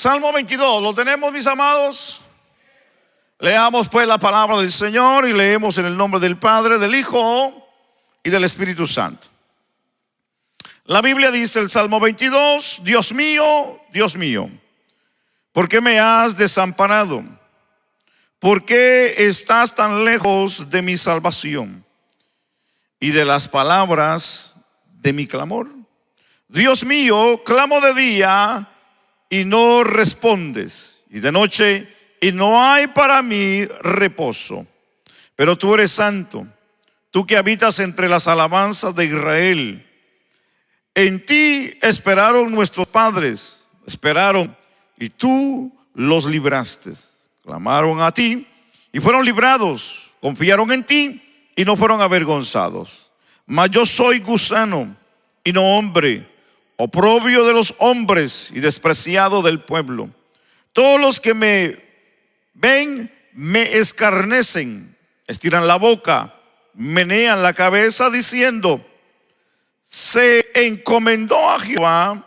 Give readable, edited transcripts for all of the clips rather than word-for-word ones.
Salmo 22, ¿lo tenemos, mis amados? Leamos pues la palabra del Señor y leemos en el nombre del Padre, del Hijo y del Espíritu Santo. La Biblia dice, el Salmo 22, Dios mío, ¿por qué me has desamparado? ¿Por qué estás tan lejos de mi salvación y de las palabras de mi clamor? Dios mío, clamo de día y no respondes, y de noche y no hay para mí reposo. Pero tú eres santo, tú que habitas entre las alabanzas de Israel. En ti esperaron nuestros padres, esperaron y tú los libraste. Clamaron a ti y fueron librados, confiaron en ti y no fueron avergonzados. Mas yo soy gusano y no hombre, oprobio de los hombres y despreciado del pueblo. Todos los que me ven me escarnecen, estiran la boca, menean la cabeza diciendo: se encomendó a Jehová,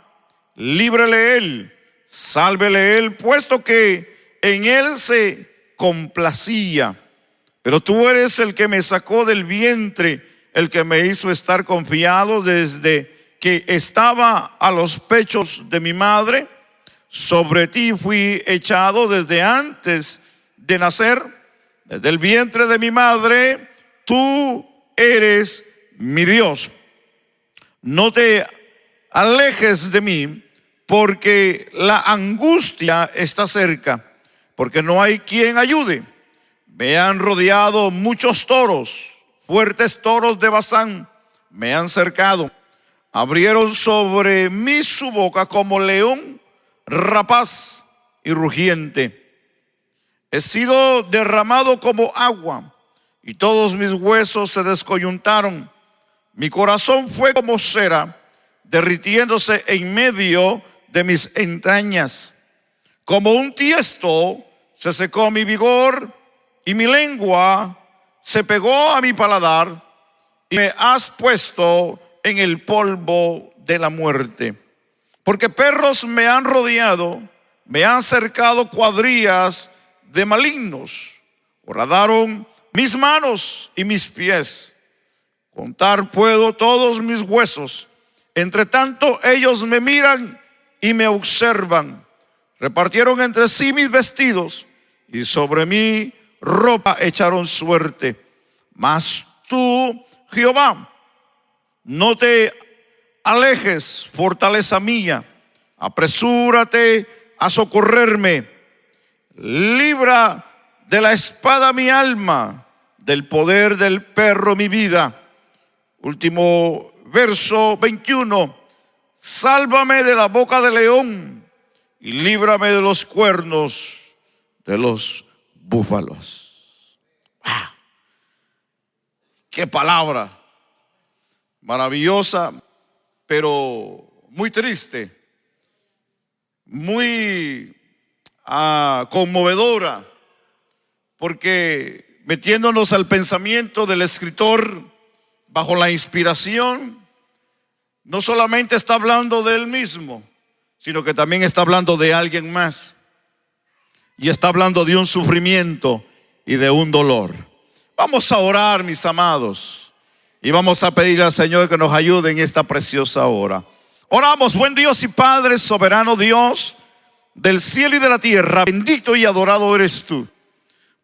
líbrele él, sálvele él, puesto que en él se complacía. Pero tú eres el que me sacó del vientre, el que me hizo estar confiado desde que estaba a los pechos de mi madre. Sobre ti fui echado desde antes de nacer, desde el vientre de mi madre. Tú eres mi Dios. No te alejes de mí, porque la angustia está cerca, porque no hay quien ayude. Me han rodeado muchos toros, fuertes toros de Basán me han cercado. Abrieron sobre mí su boca como león rapaz y rugiente. He sido derramado como agua y todos mis huesos se descoyuntaron. Mi corazón fue como cera, derritiéndose en medio de mis entrañas. Como un tiesto se secó mi vigor y mi lengua se pegó a mi paladar, y me has puesto en el polvo de la muerte. Porque perros me han rodeado, me han cercado cuadrillas de malignos. Horadaron mis manos y mis pies. Contar puedo todos mis huesos. Entre tanto ellos me miran y me observan. Repartieron entre sí mis vestidos y sobre mi ropa echaron suerte. Mas tú, Jehová, no te alejes, fortaleza mía. Apresúrate a socorrerme. Libra de la espada mi alma, del poder del perro mi vida. Último verso 21. Sálvame de la boca del león y líbrame de los cuernos de los búfalos. ¡Ah! ¡Qué palabra! Maravillosa, pero muy triste, muy conmovedora, porque metiéndonos al pensamiento del escritor bajo la inspiración, no solamente está hablando de él mismo, sino que también está hablando de alguien más, y está hablando de un sufrimiento y de un dolor. Vamos a orar, mis amados, y vamos a pedir al Señor que nos ayude en esta preciosa hora. Oramos. Buen Dios y Padre, soberano Dios del cielo y de la tierra, bendito y adorado eres tú.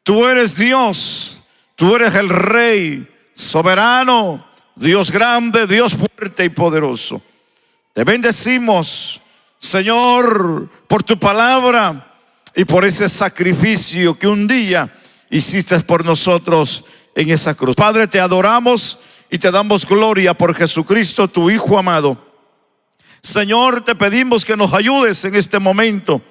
Tú eres Dios, tú eres el Rey soberano, Dios grande, Dios fuerte y poderoso. Te bendecimos, Señor, por tu palabra y por ese sacrificio que un día hiciste por nosotros en esa cruz. Padre, te adoramos y te damos gloria por Jesucristo, tu Hijo amado. Señor, te pedimos que nos ayudes en este momento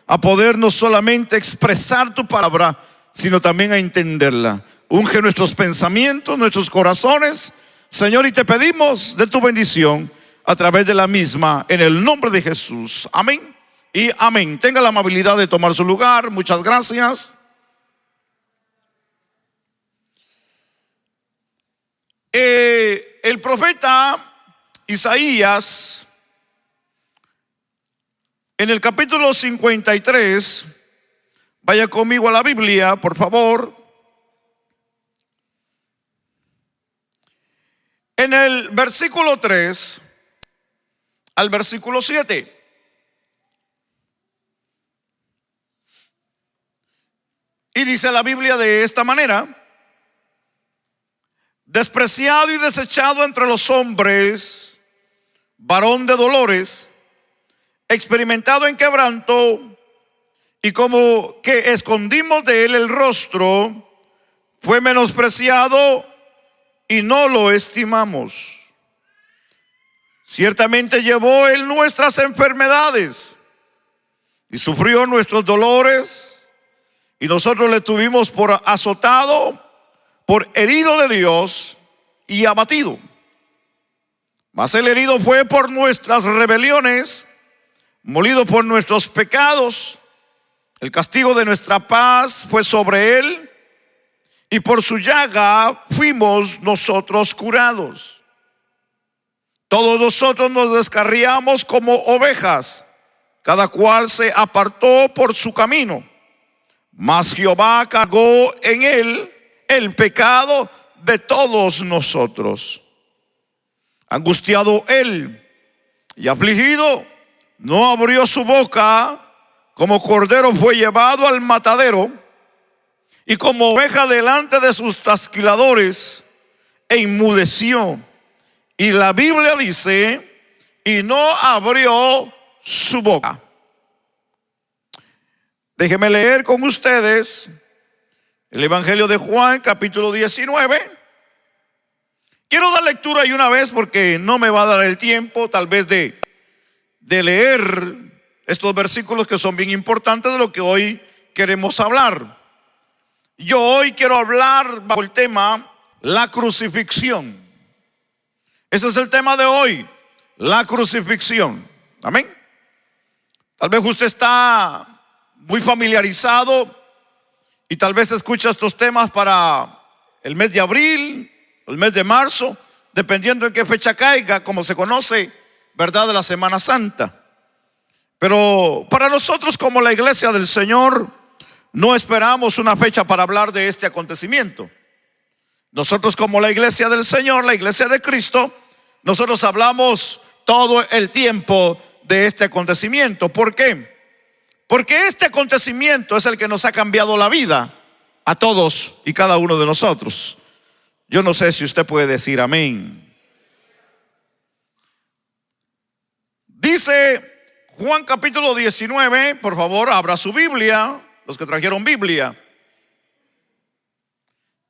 a poder no solamente expresar tu palabra, sino también a entenderla. Unge nuestros pensamientos, nuestros corazones, Señor, y te pedimos de tu bendición a través de la misma, en el nombre de Jesús. Amén y amén. Tenga la amabilidad de tomar su lugar. Muchas gracias. El profeta Isaías En el capítulo 53, vaya conmigo a la Biblia, por favor. En el versículo 3 al versículo 7. Y dice la Biblia de esta manera: despreciado y desechado entre los hombres, varón de dolores, experimentado en quebranto, y como que escondimos de él el rostro, fue menospreciado y no lo estimamos. Ciertamente llevó él nuestras enfermedades y sufrió nuestros dolores, y nosotros le tuvimos por azotado, por herido de Dios y abatido. Mas el herido fue por nuestras rebeliones, molido por nuestros pecados. El castigo de nuestra paz fue sobre él, y por su llaga fuimos nosotros curados. Todos nosotros nos descarriamos como ovejas, cada cual se apartó por su camino, mas Jehová cargó en él el pecado de todos nosotros. Angustiado él y afligido, no abrió su boca. Como cordero fue llevado al matadero, y como oveja delante de sus trasquiladores, e inmudeció. Y la Biblia dice: y no abrió su boca. Déjenme leer con ustedes el Evangelio de Juan, capítulo 19. Quiero dar lectura y una vez, porque no me va a dar el tiempo tal vez de leer estos versículos que son bien importantes de lo que hoy queremos hablar. Yo hoy quiero hablar bajo el tema la crucifixión. Ese es el tema de hoy, la crucifixión. Amén. Tal vez usted está muy familiarizado y tal vez escucha estos temas para el mes de abril, el mes de marzo, dependiendo en qué fecha caiga, como se conoce, ¿verdad?, de la Semana Santa. Pero para nosotros, como la iglesia del Señor, no esperamos una fecha para hablar de este acontecimiento. Nosotros, como la iglesia del Señor, la iglesia de Cristo, nosotros hablamos todo el tiempo de este acontecimiento. ¿Por qué? Porque este acontecimiento es el que nos ha cambiado la vida a todos y cada uno de nosotros. Yo no sé si usted puede decir amén. Dice Juan capítulo 19, por favor, abra su Biblia, los que trajeron Biblia.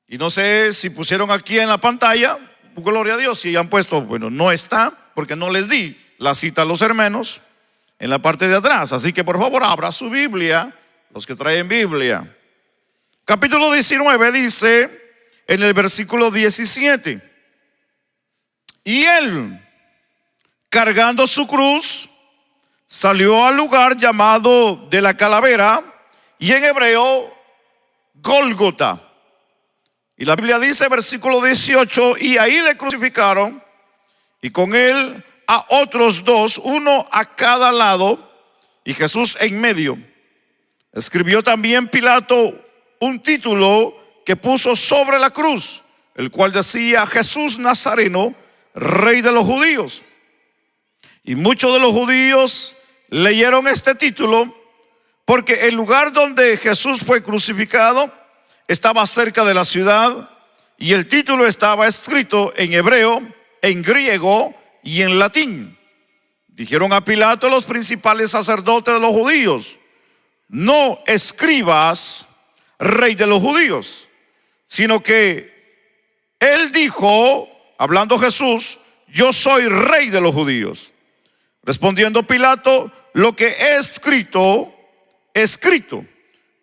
Y no sé si pusieron aquí en la pantalla, gloria a Dios, si han puesto, bueno, no está, porque no les di la cita a los hermanos en la parte de atrás. Así que por favor, abra su Biblia, los que traen Biblia. Capítulo 19 dice en el versículo 17: y él, cargando su cruz, salió al lugar llamado de la calavera, y en hebreo Gólgota. Y la Biblia dice, versículo 18: y ahí le crucificaron, y con él a otros dos, uno a cada lado, y Jesús en medio. Escribió también Pilato un título que puso sobre la cruz, el cual decía: Jesús Nazareno, Rey de los judíos. Y muchos de los judíos leyeron este título porque el lugar donde Jesús fue crucificado estaba cerca de la ciudad, y el título estaba escrito en hebreo, en griego y en latín. Dijeron a Pilato los principales sacerdotes de los judíos: no escribas Rey de los judíos, sino que él dijo, hablando Jesús: yo soy Rey de los judíos. Respondiendo Pilato: lo que he escrito, escrito.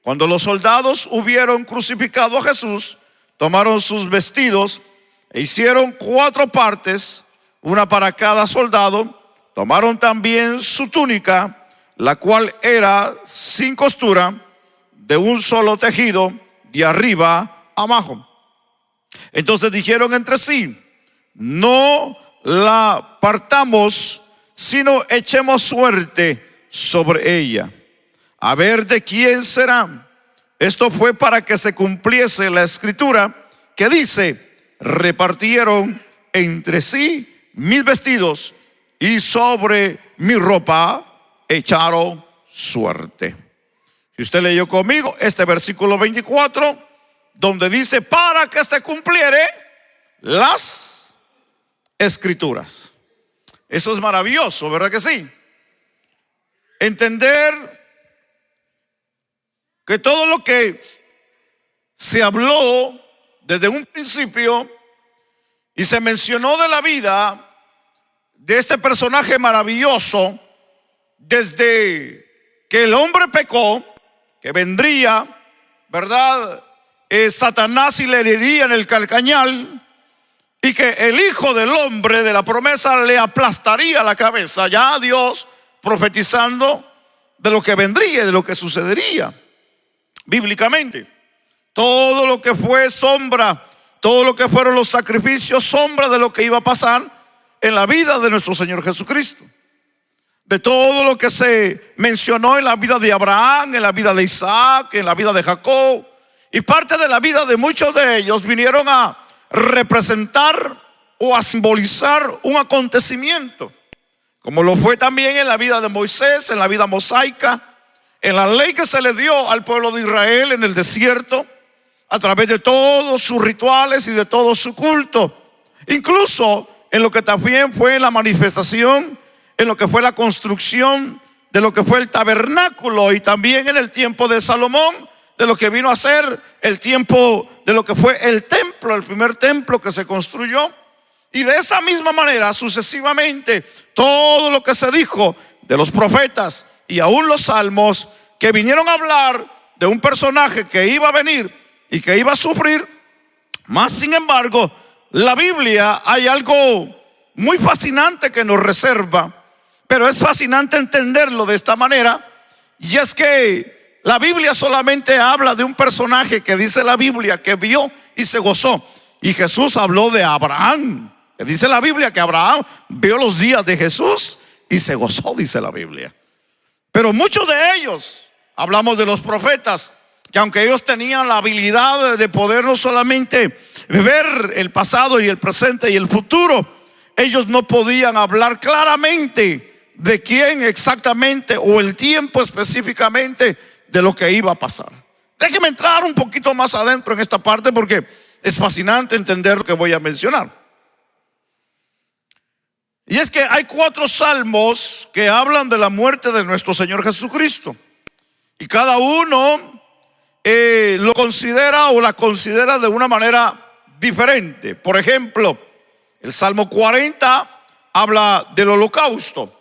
Cuando los soldados hubieron crucificado a Jesús, tomaron sus vestidos e hicieron 4 partes, una para cada soldado. Tomaron también su túnica, la cual era sin costura, de un solo tejido, de arriba a abajo. Entonces dijeron entre sí: no la partamos, sino echemos suerte sobre ella. A ver de quién será. Esto fue para que se cumpliese la escritura que dice: repartieron entre sí mis vestidos y sobre mi ropa echaron suerte. Si usted leyó conmigo este versículo 24, donde dice: para que se cumpliere las escrituras. Eso es maravilloso, ¿verdad que sí? Entender que todo lo que se habló desde un principio y se mencionó de la vida de este personaje maravilloso, desde que el hombre pecó, que vendría, ¿verdad? Satanás y le heriría en el calcañal, y que el Hijo del Hombre de la promesa le aplastaría la cabeza. Ya Dios profetizando de lo que vendría y de lo que sucedería bíblicamente. Todo lo que fue sombra, todo lo que fueron los sacrificios, sombra de lo que iba a pasar en la vida de nuestro Señor Jesucristo. De todo lo que se mencionó en la vida de Abraham, en la vida de Isaac, en la vida de Jacob, y parte de la vida de muchos de ellos vinieron a representar o a simbolizar un acontecimiento, como lo fue también en la vida de Moisés, en la vida mosaica, en la ley que se le dio al pueblo de Israel en el desierto, a través de todos sus rituales y de todo su culto, incluso en lo que también fue la manifestación, en lo que fue la construcción de lo que fue el tabernáculo, y también en el tiempo de Salomón, de lo que vino a ser el tiempo de lo que fue el templo, el primer templo que se construyó. Y de esa misma manera sucesivamente todo lo que se dijo de los profetas y aún los salmos, que vinieron a hablar de un personaje que iba a venir y que iba a sufrir. Más sin embargo, la Biblia, hay algo muy fascinante que nos reserva, pero es fascinante entenderlo de esta manera, y es que la Biblia solamente habla de un personaje que dice la Biblia que vio y se gozó. Y Jesús habló de Abraham, que dice la Biblia que Abraham vio los días de Jesús y se gozó, dice la Biblia. Pero muchos de ellos, hablamos de los profetas, que aunque ellos tenían la habilidad de poder no solamente ver el pasado y el presente y el futuro, ellos no podían hablar claramente de quién exactamente o el tiempo específicamente de lo que iba a pasar. Déjeme entrar un poquito más adentro en esta parte, porque es fascinante entender lo que voy a mencionar. Y es que hay 4 salmos que hablan de la muerte de nuestro Señor Jesucristo, y cada uno lo considera o la considera de una manera diferente. Por ejemplo, el Salmo 40 habla del holocausto.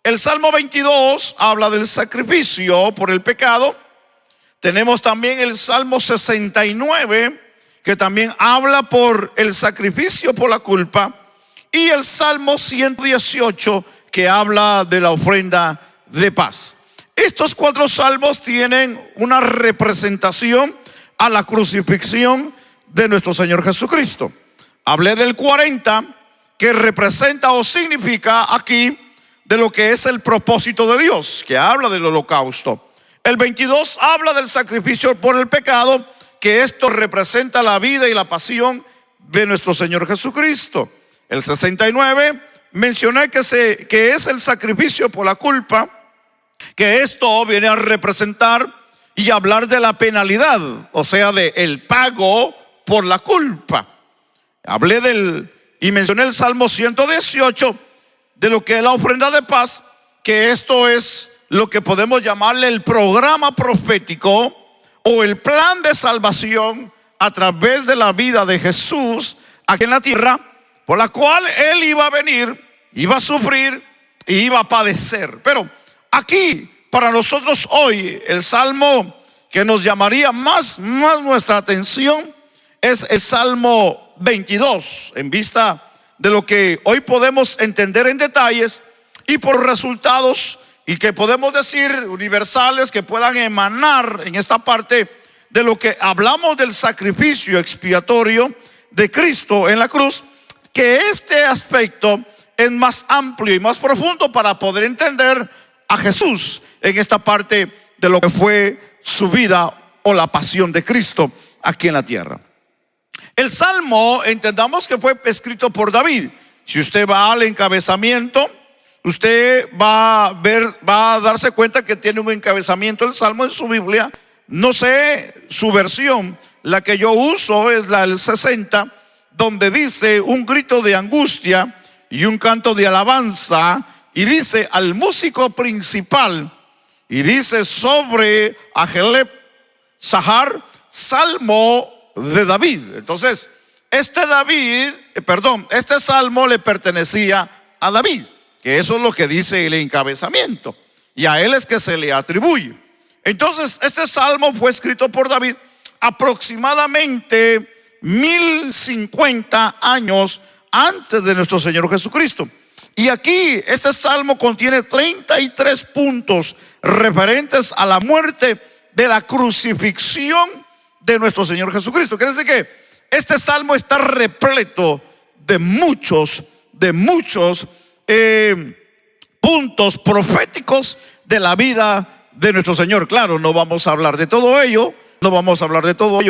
El Salmo 22 habla del sacrificio por el pecado. Tenemos también el Salmo 69, que también habla por el sacrificio por la culpa. Y el Salmo 118, que habla de la ofrenda de paz. Estos 4 salmos tienen una representación a la crucifixión de nuestro Señor Jesucristo. Hablé del 40, que representa o significa aquí de lo que es el propósito de Dios, que habla del holocausto. El 22 habla del sacrificio por el pecado, que esto representa la vida y la pasión de nuestro Señor Jesucristo. El 69 mencioné que es el sacrificio por la culpa, que esto viene a representar y hablar de la penalidad, o sea, de el pago por la culpa. Hablé y mencioné el Salmo 118, de lo que es la ofrenda de paz, que esto es lo que podemos llamarle el programa profético o el plan de salvación a través de la vida de Jesús aquí en la tierra, por la cual Él iba a venir, iba a sufrir y iba a padecer. Pero aquí, para nosotros hoy, el salmo que nos llamaría más nuestra atención es el Salmo 22, en vista de lo que hoy podemos entender en detalles y por resultados, y que podemos decir universales, que puedan emanar en esta parte de lo que hablamos del sacrificio expiatorio de Cristo en la cruz, que este aspecto es más amplio y más profundo para poder entender a Jesús en esta parte de lo que fue su vida o la pasión de Cristo aquí en la tierra. El Salmo, entendamos que fue escrito por David. Si usted va al encabezamiento, usted va a darse cuenta que tiene un encabezamiento el Salmo en su Biblia. No sé su versión, la que yo uso es la del 60, donde dice un grito de angustia y un canto de alabanza, y dice al músico principal, y dice sobre Ajeleb Sahar, Salmo de David. Entonces, este salmo le pertenecía a David, que eso es lo que dice el encabezamiento, y a él es que se le atribuye. Entonces, este salmo fue escrito por David aproximadamente 1050 años antes de nuestro Señor Jesucristo. Y aquí este salmo contiene 33 puntos referentes a la muerte de la crucifixión de nuestro Señor Jesucristo. Quiere decir que este salmo está repleto de muchos puntos proféticos de la vida de nuestro Señor. Claro, no vamos a hablar de todo ello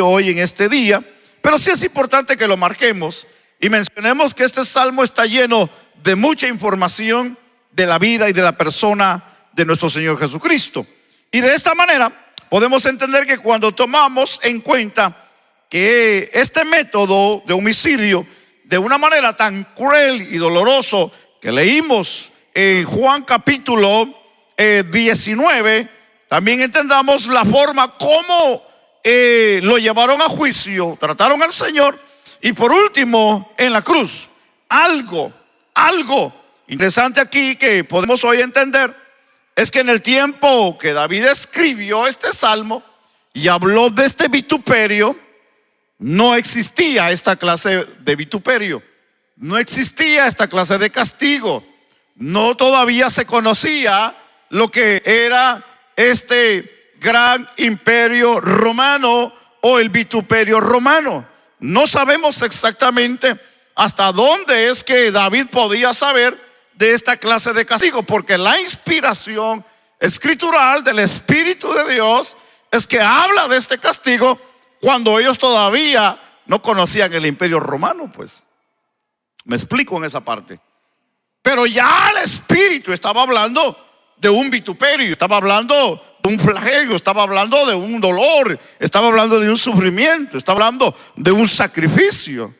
hoy en este día, pero sí es importante que lo marquemos y mencionemos que este salmo está lleno de mucha información de la vida y de la persona de nuestro Señor Jesucristo. Y de esta manera podemos entender que cuando tomamos en cuenta que este método de homicidio, de una manera tan cruel y doloroso que leímos en Juan capítulo 19, también entendamos la forma como lo llevaron a juicio, trataron al Señor, y por último en la cruz. Algo interesante aquí que podemos hoy entender es que en el tiempo que David escribió este salmo y habló de este vituperio, no existía esta clase de vituperio, no existía esta clase de castigo, no todavía se conocía lo que era este gran imperio romano o el vituperio romano. No sabemos exactamente hasta dónde es que David podía saber de esta clase de castigo, porque la inspiración escritural del Espíritu de Dios es que habla de este castigo cuando ellos todavía no conocían el imperio romano. Pues me explico en esa parte. Pero ya el Espíritu estaba hablando de un vituperio, estaba hablando de un flagelo, estaba hablando de un dolor, estaba hablando de un sufrimiento, estaba hablando de un sacrificio.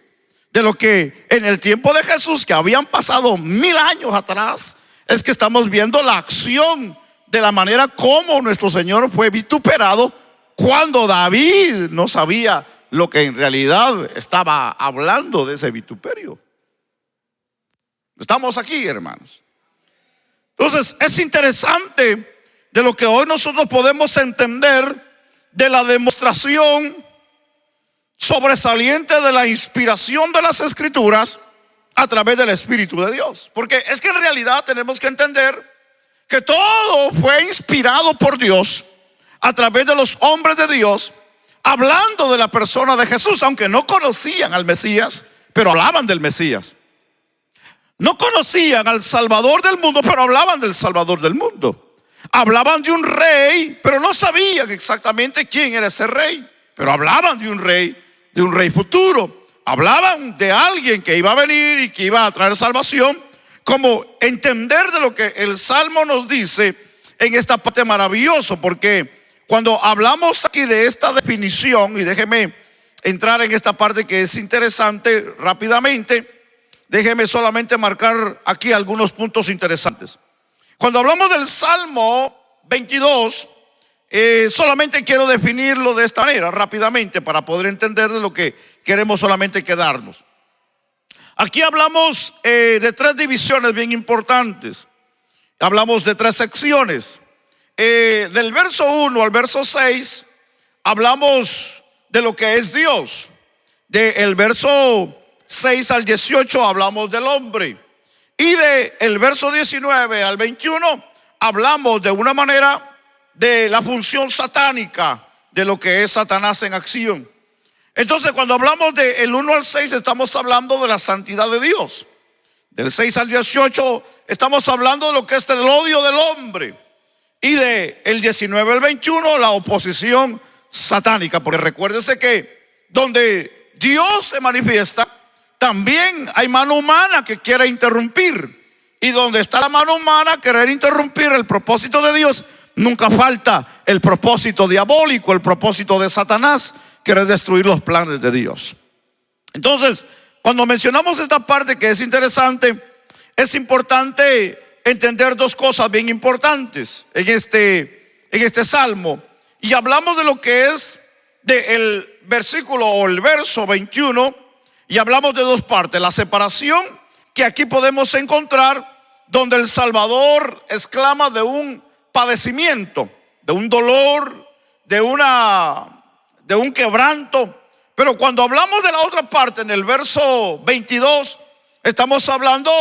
De lo que en el tiempo de Jesús, que habían pasado 1000 años atrás, es que estamos viendo la acción de la manera como nuestro Señor fue vituperado, cuando David no sabía lo que en realidad estaba hablando de ese vituperio. Estamos aquí, hermanos. Entonces es interesante de lo que hoy nosotros podemos entender de la demostración sobresaliente de la inspiración de las Escrituras a través del Espíritu de Dios. Porque es que en realidad tenemos que entender que todo fue inspirado por Dios a través de los hombres de Dios, hablando de la persona de Jesús, aunque no conocían al Mesías, pero hablaban del Mesías. No conocían al Salvador del mundo, pero hablaban del Salvador del mundo. Hablaban de un rey, pero no sabían exactamente quién era ese rey, pero hablaban de un rey futuro. Hablaban de alguien que iba a venir y que iba a traer salvación. Como entender de lo que el Salmo nos dice en esta parte maravilloso, porque cuando hablamos aquí de esta definición, y déjeme entrar en esta parte que es interesante rápidamente, déjeme solamente marcar aquí algunos puntos interesantes. Cuando hablamos del Salmo 22, solamente quiero definirlo de esta manera rápidamente para poder entender de lo que queremos solamente quedarnos. Aquí hablamos de 3 divisiones bien importantes. Hablamos de 3 secciones. Del verso 1 al verso 6 hablamos de lo que es Dios. Del verso 6 al 18 hablamos del hombre. Y del verso 19 al 21 hablamos de una manera de la función satánica, de lo que es Satanás en acción. Entonces, cuando hablamos del 1 al 6, estamos hablando de la santidad de Dios. Del 6 al 18 estamos hablando de lo que es el odio del hombre. y de el 19 al 21 la oposición satánica. Porque recuérdese que donde Dios se manifiesta, también hay mano humana que quiere interrumpir. Y donde está la mano humana querer interrumpir el propósito de Dios, nunca falta el propósito diabólico, el propósito de Satanás, querer destruir los planes de Dios. Entonces, cuando mencionamos esta parte que es interesante, es importante entender dos cosas bien importantes en este salmo. Y hablamos de lo que es del versículo o el verso 21, y hablamos de dos partes: la separación, que aquí podemos encontrar donde el Salvador exclama de un padecimiento, de un dolor, de un quebranto. Pero cuando hablamos de la otra parte, en el verso 22, estamos hablando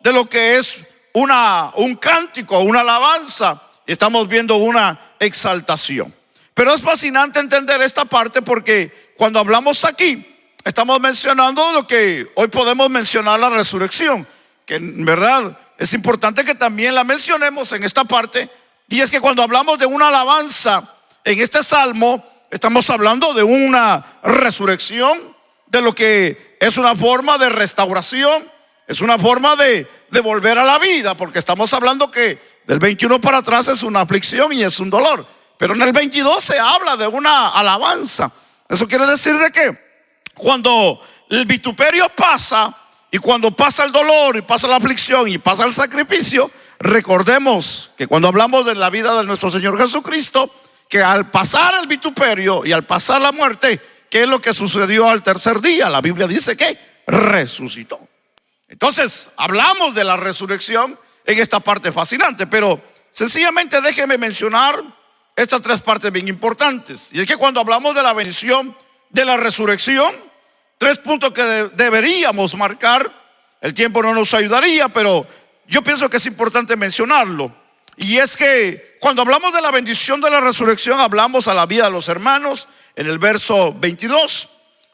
de lo que es un cántico, una alabanza, y estamos viendo una exaltación. Pero es fascinante entender esta parte, porque cuando hablamos aquí, estamos mencionando lo que hoy podemos mencionar, la resurrección, que en verdad es importante que también la mencionemos en esta parte. Y es que cuando hablamos de una alabanza en este salmo, estamos hablando de una resurrección, de lo que es una forma de restauración, es una forma de volver a la vida, porque estamos hablando que del 21 para atrás es una aflicción y es un dolor, pero en el 22 se habla de una alabanza. Eso quiere decir de que cuando el vituperio pasa, y cuando pasa el dolor y pasa la aflicción y pasa el sacrificio, recordemos que cuando hablamos de la vida de nuestro Señor Jesucristo, que al pasar el vituperio y al pasar la muerte, ¿qué es lo que sucedió al tercer día? La Biblia dice que resucitó. Entonces hablamos de la resurrección en esta parte fascinante, pero sencillamente déjeme mencionar estas tres partes bien importantes. Y es que cuando hablamos de la bendición de la resurrección, tres puntos que deberíamos marcar. El tiempo no nos ayudaría, pero yo pienso que es importante mencionarlo. Y es que cuando hablamos de la bendición de la resurrección, hablamos a la vida de los hermanos en el verso 22.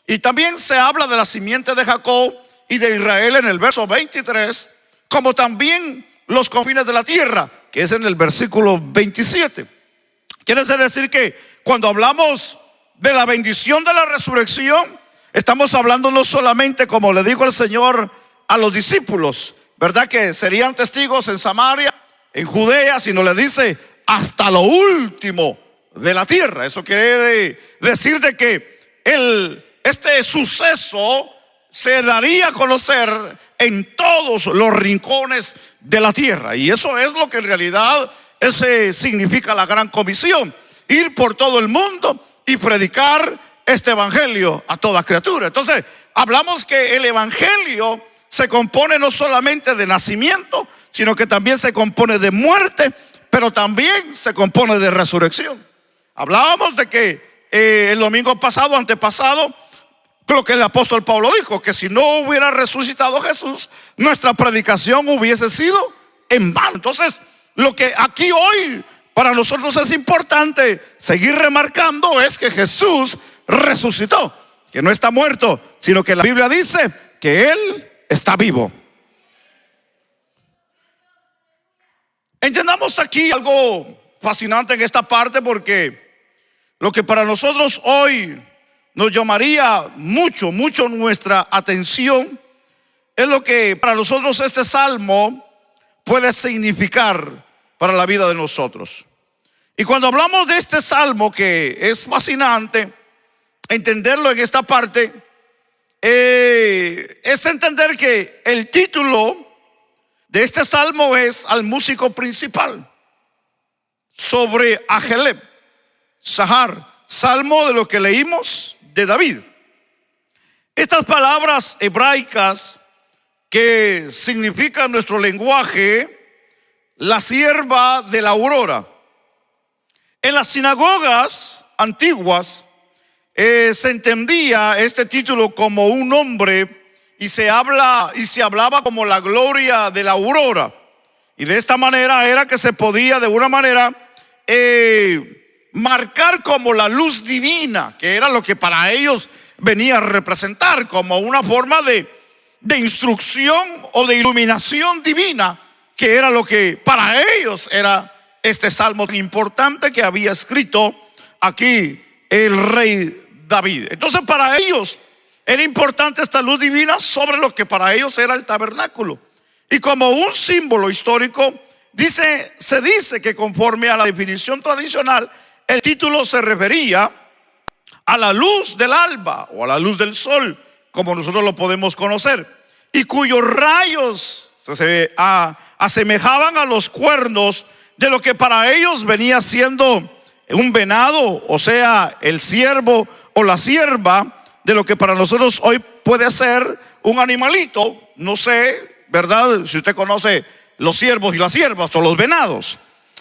Y también se habla de la simiente de Jacob y de Israel en el verso 23, como también los confines de la tierra, que es en el versículo 27. Quiere decir que cuando hablamos de la bendición de la resurrección, estamos hablando no solamente, como le dijo el Señor a los discípulos, ¿verdad?, que serían testigos en Samaria, en Judea, sino le dice hasta lo último de la tierra. Eso quiere decir de que este suceso se daría a conocer en todos los rincones de la tierra. Y eso es lo que en realidad ese significa la gran comisión: ir por todo el mundo y predicar este evangelio a toda criatura. Entonces hablamos que el evangelio se compone no solamente de nacimiento, sino que también se compone de muerte, pero también se compone de resurrección. Hablábamos de que el domingo pasado, antepasado, lo que el apóstol Pablo dijo, que si no hubiera resucitado Jesús, nuestra predicación hubiese sido en vano. Entonces lo que aquí hoy para nosotros es importante seguir remarcando es que Jesús resucitó, que no está muerto, sino que la Biblia dice que Él está vivo. Entendamos aquí algo fascinante en esta parte, porque lo que para nosotros hoy nos llamaría mucho nuestra atención es lo que para nosotros este salmo puede significar para la vida de nosotros. Y cuando hablamos de este salmo, que es fascinante entenderlo en esta parte, es entender que el título de este salmo es al músico principal, sobre Ajeleb, Sahar, salmo de lo que leímos de David. Estas palabras hebraicas que significan en nuestro lenguaje la sierva de la aurora. En las sinagogas antiguas se entendía este título como un nombre, y se hablaba como la gloria de la aurora. Y de esta manera era que se podía de una manera marcar como la luz divina, que era lo que para ellos venía a representar, como una forma de instrucción o de iluminación divina, que era lo que para ellos era este salmo tan importante que había escrito aquí el rey David. Entonces para ellos era importante esta luz divina sobre lo que para ellos era el tabernáculo. Y como un símbolo histórico, se dice que conforme a la definición tradicional, el título se refería a la luz del alba o a la luz del sol, como nosotros lo podemos conocer, y cuyos rayos se asemejaban a los cuernos de lo que para ellos venía siendo un venado, o sea, el ciervo o la cierva, de lo que para nosotros hoy puede ser un animalito, no sé, ¿verdad? Si usted conoce los ciervos y las ciervas o los venados.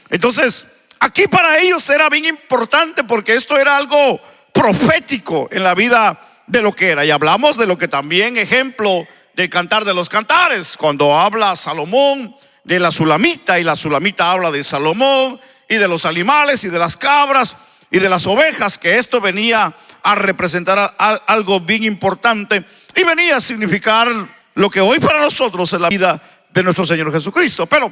Entonces, aquí para ellos era bien importante porque esto era algo profético en la vida de lo que era. Y hablamos de lo que también ejemplo del Cantar de los Cantares, cuando habla Salomón de la Sulamita, y la Sulamita habla de Salomón y de los animales y de las cabras y de las ovejas, que esto venía a representar algo bien importante y venía a significar lo que hoy para nosotros es la vida de nuestro Señor Jesucristo. Pero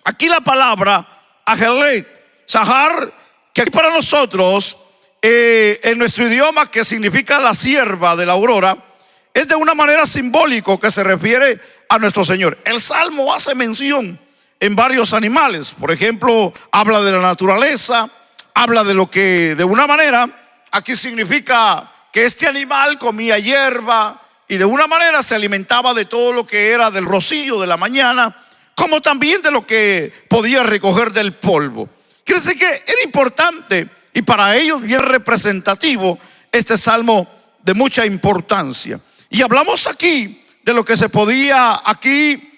aquí la palabra Ajelet, Sahar, que aquí para nosotros en nuestro idioma, que significa la sierva de la aurora, es de una manera simbólico que se refiere a nuestro Señor. El Salmo hace mención en varios animales. Por ejemplo, habla de la naturaleza, habla de lo que de una manera aquí significa que este animal comía hierba y de una manera se alimentaba de todo lo que era del rocío de la mañana, como también de lo que podía recoger del polvo. Quiere decir que era importante y para ellos bien representativo este salmo de mucha importancia. Y hablamos aquí de lo que se podía aquí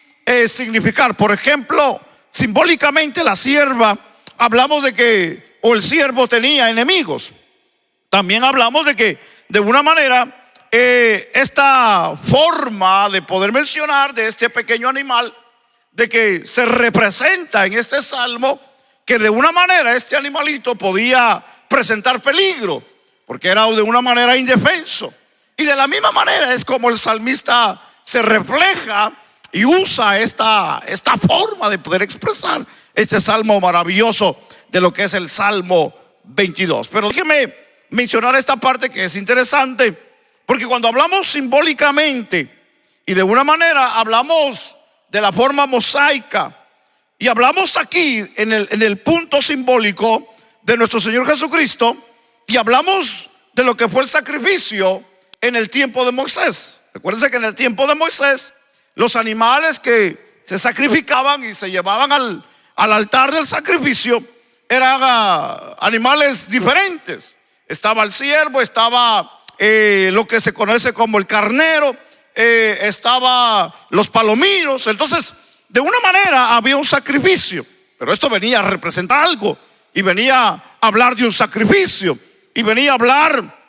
significar. Por ejemplo, simbólicamente la sierva, hablamos de que o el siervo tenía enemigos. También hablamos de que de una manera esta forma de poder mencionar de este pequeño animal, de que se representa en este salmo que de una manera este animalito podía presentar peligro, porque era de una manera indefenso. Y de la misma manera es como el salmista se refleja y usa esta forma de poder expresar este salmo maravilloso de lo que es el Salmo 22. Pero déjeme mencionar esta parte que es interesante, porque cuando hablamos simbólicamente y de una manera hablamos de la forma mosaica y hablamos aquí en el punto simbólico de nuestro Señor Jesucristo y hablamos de lo que fue el sacrificio en el tiempo de Moisés. Recuérdense que en el tiempo de Moisés los animales que se sacrificaban y se llevaban al altar del sacrificio eran animales diferentes. Estaba el ciervo, estaba lo que se conoce como el carnero, estaba los palominos. Entonces, de una manera había un sacrificio, pero esto venía a representar algo y venía a hablar de un sacrificio y venía a hablar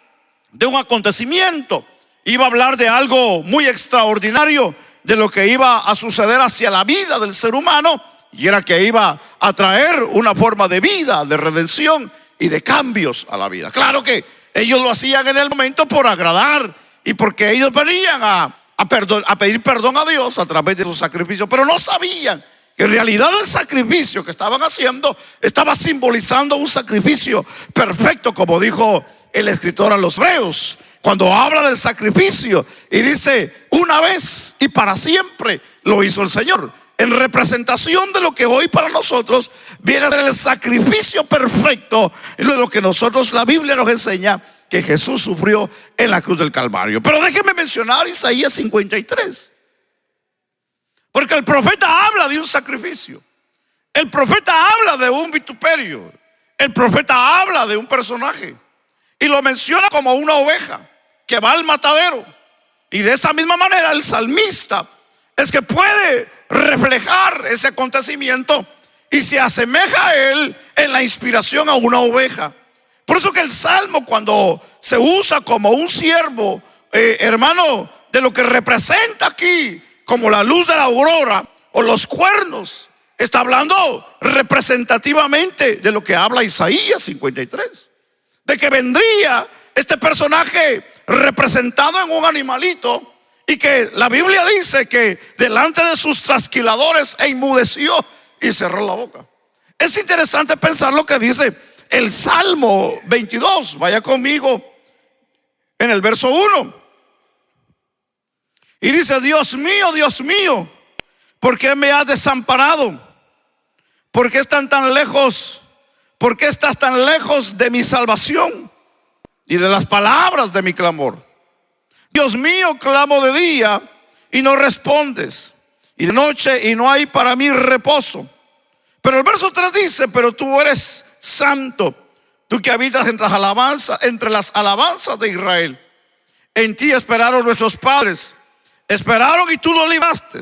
de un acontecimiento. Iba a hablar de algo muy extraordinario, de lo que iba a suceder hacia la vida del ser humano, y era que iba a traer una forma de vida, de redención y de cambios a la vida. Claro que ellos lo hacían en el momento por agradar y porque ellos venían a pedir perdón a Dios a través de su sacrificio, pero no sabían que en realidad el sacrificio que estaban haciendo estaba simbolizando un sacrificio perfecto, como dijo el escritor a los Hebreos, cuando habla del sacrificio y dice: una vez y para siempre lo hizo el Señor, en representación de lo que hoy para nosotros viene a ser el sacrificio perfecto, de lo que nosotros, la Biblia nos enseña que Jesús sufrió en la cruz del Calvario. Pero déjeme mencionar Isaías 53, porque el profeta habla de un sacrificio, el profeta habla de un vituperio, el profeta habla de un personaje y lo menciona como una oveja que va al matadero. Y de esa misma manera el salmista es que puede reflejar ese acontecimiento y se asemeja a él en la inspiración a una oveja. Por eso que el salmo, cuando se usa como un siervo, hermano, de lo que representa aquí como la luz de la aurora o los cuernos, está hablando representativamente de lo que habla Isaías 53, de que vendría este personaje representado en un animalito, y que la Biblia dice que delante de sus trasquiladores enmudeció y cerró la boca. Es interesante pensar lo que dice el Salmo 22. Vaya conmigo en el verso 1. Y dice: Dios mío, ¿por qué me has desamparado? ¿Por qué están tan lejos? ¿Por qué estás tan lejos de mi salvación y de las palabras de mi clamor? Dios mío, clamo de día y no respondes, y de noche y no hay para mí reposo. Pero el verso 3 dice: pero tú eres santo, tú que habitas entre las alabanzas de Israel. En ti esperaron nuestros padres, esperaron y tú los libraste.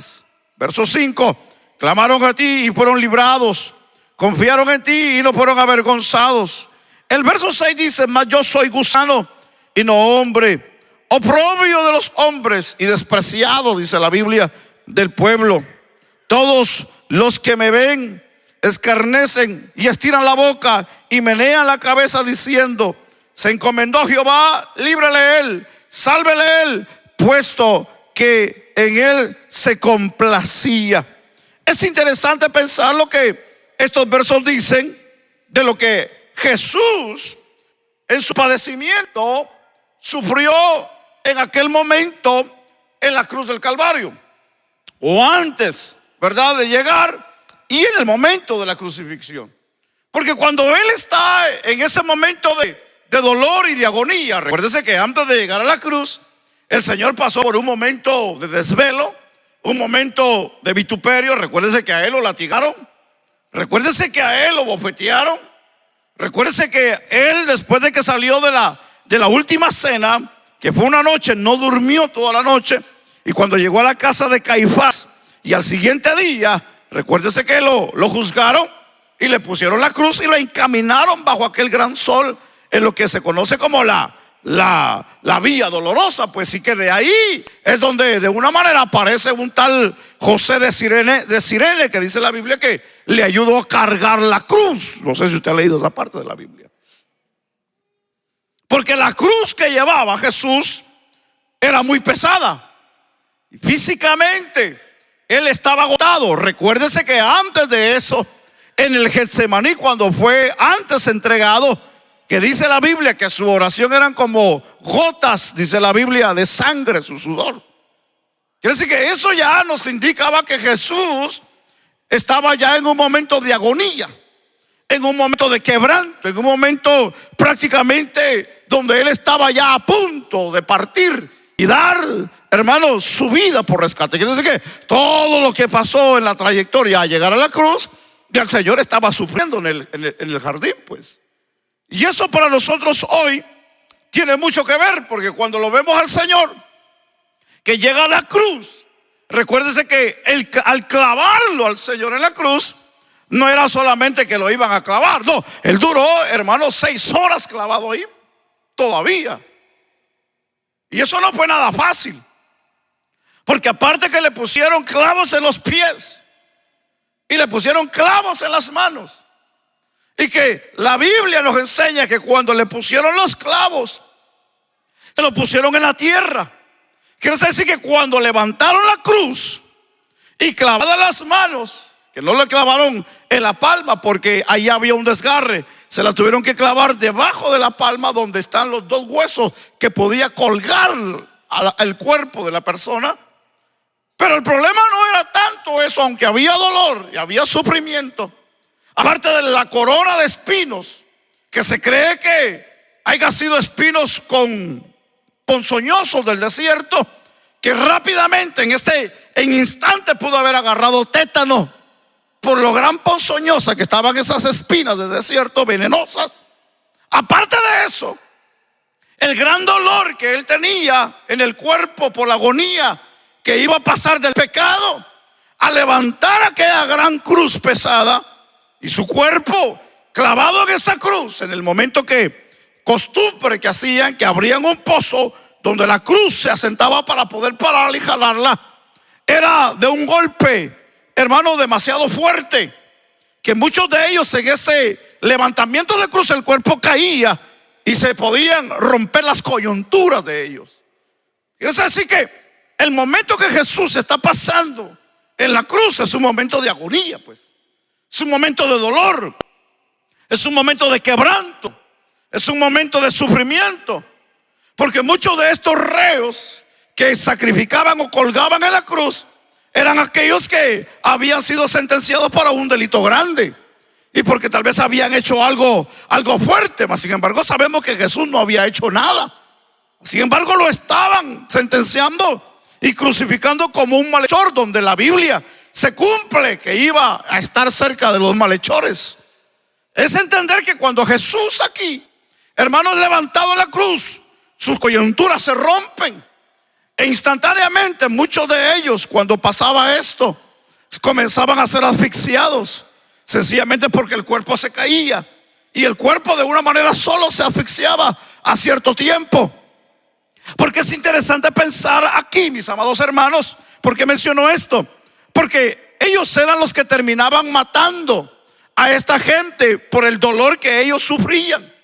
Verso 5: clamaron a ti y fueron librados, confiaron en ti y no fueron avergonzados. El verso 6 dice: mas yo soy gusano y no hombre, oprobio de los hombres y despreciado, dice la Biblia, del pueblo. Todos los que me ven escarnecen y estiran la boca y menean la cabeza diciendo: se encomendó a Jehová, líbrele él, sálvele él, puesto que en él se complacía. Es interesante pensar lo que estos versos dicen de lo que Jesús en su padecimiento sufrió en aquel momento en la cruz del Calvario, o antes, ¿verdad?, de llegar, y en el momento de la crucifixión. Porque cuando Él está en ese momento de dolor y de agonía, recuérdese que antes de llegar a la cruz, el Señor pasó por un momento de desvelo, un momento de vituperio. Recuérdese que a Él lo latigaron, recuérdese que a Él lo bofetearon, recuérdese que Él, después de que salió de la última cena, que fue una noche, no durmió toda la noche, y cuando llegó a la casa de Caifás y al siguiente día, recuérdese que lo juzgaron y le pusieron la cruz y lo encaminaron bajo aquel gran sol en lo que se conoce como la vía dolorosa. Pues sí, que de ahí es donde de una manera aparece un tal José de Sirene, que dice la Biblia que le ayudó a cargar la cruz. No sé si usted ha leído esa parte de la Biblia. Porque la cruz que llevaba Jesús era muy pesada. Y físicamente Él estaba agotado. Recuérdese que antes de eso, en el Getsemaní, cuando fue antes entregado, que dice la Biblia que su oración eran como gotas, dice la Biblia, de sangre, su sudor. Quiere decir que eso ya nos indicaba que Jesús estaba ya en un momento de agonía, en un momento de quebranto, en un momento prácticamente donde Él estaba ya a punto de partir y dar, hermanos, su vida por rescate. Quiere decir que todo lo que pasó en la trayectoria a llegar a la cruz, ya el Señor estaba sufriendo en el jardín, pues. Y eso para nosotros hoy tiene mucho que ver, porque cuando lo vemos al Señor que llega a la cruz, recuérdese que al clavarlo al Señor en la cruz, no era solamente que lo iban a clavar, no, Él duró, hermanos, 6 horas clavado ahí todavía. Y eso no fue nada fácil, porque aparte que le pusieron clavos en los pies y le pusieron clavos en las manos, y que la Biblia nos enseña que cuando le pusieron los clavos, se lo pusieron en la tierra. Quiere decir que cuando levantaron la cruz y clavadas las manos, que no le clavaron en la palma porque ahí había un desgarre, se la tuvieron que clavar debajo de la palma, donde están los 2 huesos que podía colgar al cuerpo de la persona. Pero el problema no era tanto eso, aunque había dolor y había sufrimiento. Aparte de la corona de espinos, que se cree que haya sido espinos ponzoñosos del desierto, que rápidamente en instante pudo haber agarrado tétano por lo gran ponzoñosa que estaban esas espinas del desierto, venenosas. Aparte de eso, el gran dolor que él tenía en el cuerpo por la agonía que iba a pasar del pecado, a levantar aquella gran cruz pesada y su cuerpo clavado en esa cruz, en el momento que costumbre que hacían, que abrían un pozo donde la cruz se asentaba para poder pararla y jalarla, era de un golpe, hermano, demasiado fuerte, que muchos de ellos en ese levantamiento de cruz el cuerpo caía y se podían romper las coyunturas de ellos. Es así que el momento que Jesús está pasando en la cruz es un momento de agonía, pues. Es un momento de dolor, es un momento de quebranto, es un momento de sufrimiento. Porque muchos de estos reos que sacrificaban o colgaban en la cruz eran aquellos que habían sido sentenciados para un delito grande, y porque tal vez habían hecho algo fuerte. Mas sin embargo sabemos que Jesús no había hecho nada. Sin embargo lo estaban sentenciando y crucificando como un malhechor, donde la Biblia se cumple que iba a estar cerca de los malhechores. Es entender que cuando Jesús aquí, hermanos, levantado en la cruz, sus coyunturas se rompen. E instantáneamente muchos de ellos, cuando pasaba esto, comenzaban a ser asfixiados, sencillamente porque el cuerpo se caía. Y el cuerpo de una manera solo se asfixiaba a cierto tiempo. Porque es interesante pensar aquí, mis amados hermanos, ¿por qué menciono esto? Porque ellos eran los que terminaban matando a esta gente por el dolor que ellos sufrían.